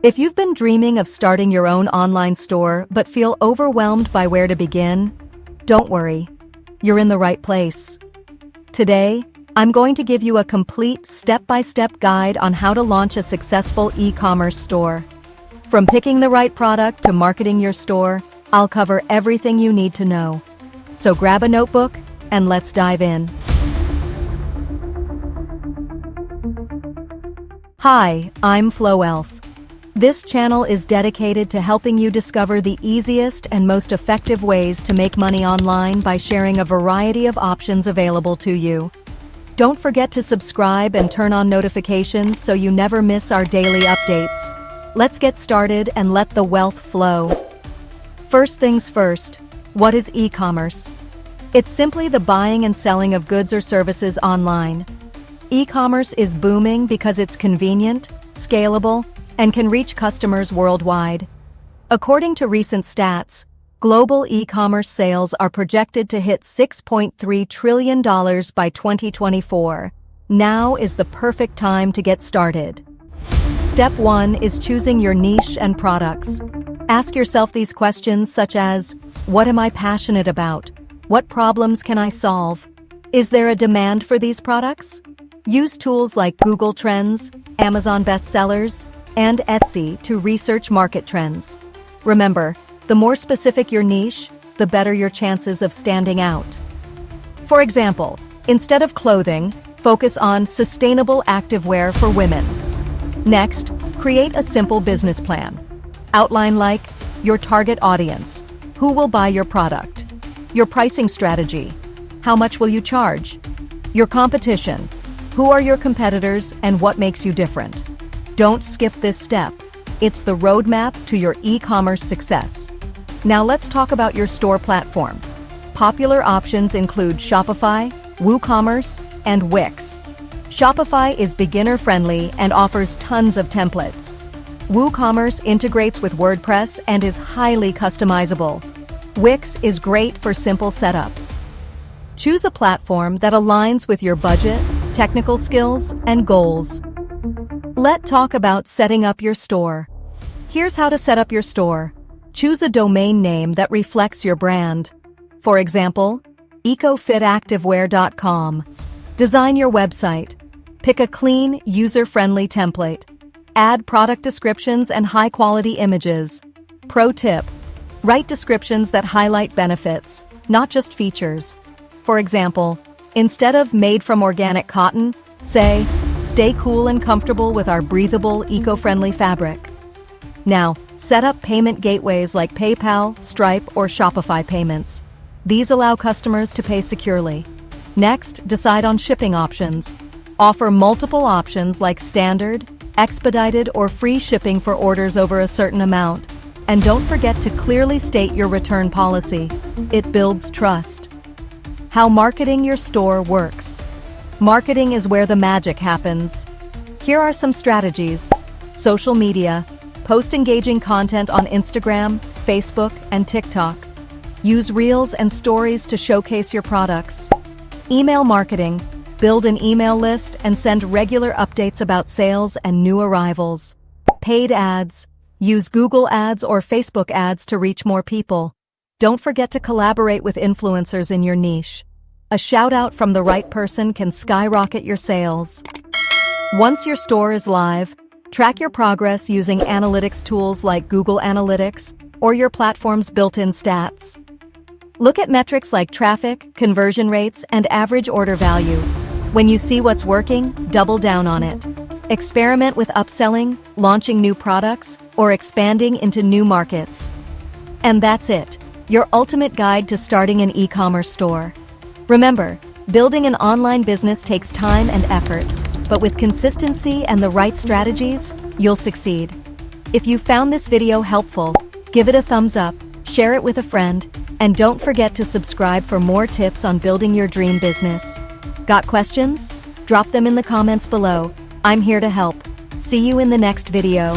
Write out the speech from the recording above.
If you've been dreaming of starting your own online store but feel overwhelmed by where to begin, don't worry. You're in the right place. Today, I'm going to give you a complete step-by-step guide on how to launch a successful e-commerce store. From picking the right product to marketing your store, I'll cover everything you need to know. So grab a notebook and let's dive in. Hi, I'm Flowealth. This channel is dedicated to helping you discover the easiest and most effective ways to make money online by sharing a variety of options available to you. Don't forget to subscribe and turn on notifications so you never miss our daily updates. Let's get started and let the wealth flow. First things first, what is e-commerce? It's simply the buying and selling of goods or services online. E-commerce is booming because it's convenient, scalable, and can reach customers worldwide. According to recent stats, global e-commerce sales are projected to hit $6.3 trillion by 2024. Now is the perfect time to get started. Step 1 is choosing your niche and products. Ask yourself these questions such as, what am I passionate about? What problems can I solve? Is there a demand for these products? Use tools like Google Trends, Amazon bestsellers, and Etsy to research market trends. Remember, the more specific your niche, the better your chances of standing out. For example, instead of clothing, focus on sustainable activewear for women. Next, create a simple business plan. Outline like your target audience, who will buy your product, your pricing strategy, how much will you charge, your competition, who are your competitors and what makes you different. Don't skip this step. It's the roadmap to your e-commerce success. Now let's talk about your store platform. Popular options include Shopify, WooCommerce, and Wix. Shopify is beginner-friendly and offers tons of templates. WooCommerce integrates with WordPress and is highly customizable. Wix is great for simple setups. Choose a platform that aligns with your budget, technical skills, and goals. Let's talk about setting up your store. Here's how to set up your store. Choose a domain name that reflects your brand. For example, ecofitactivewear.com. Design your website. Pick a clean, user-friendly template. Add product descriptions and high-quality images. Pro tip: write descriptions that highlight benefits, not just features. For example, instead of made from organic cotton, say, stay cool and comfortable with our breathable, eco-friendly fabric. Now, set up payment gateways like PayPal, Stripe, or Shopify payments. These allow customers to pay securely. Next, decide on shipping options. Offer multiple options like standard, expedited, or free shipping for orders over a certain amount. And don't forget to clearly state your return policy. It builds trust. How marketing your store works. Marketing is where the magic happens. Here are some strategies. Social media. Post engaging content on Instagram, Facebook, and TikTok. Use Reels and Stories to showcase your products. Email marketing. Build an email list and send regular updates about sales and new arrivals. Paid ads. Use Google Ads or Facebook ads to reach more people. Don't forget to collaborate with influencers in your niche. A shout-out from the right person can skyrocket your sales. Once your store is live, track your progress using analytics tools like Google Analytics or your platform's built-in stats. Look at metrics like traffic, conversion rates, and average order value. When you see what's working, double down on it. Experiment with upselling, launching new products, or expanding into new markets. And that's it, your ultimate guide to starting an e-commerce store. Remember, building an online business takes time and effort, but with consistency and the right strategies, you'll succeed. If you found this video helpful, give it a thumbs up, share it with a friend, and don't forget to subscribe for more tips on building your dream business. Got questions? Drop them in the comments below. I'm here to help. See you in the next video.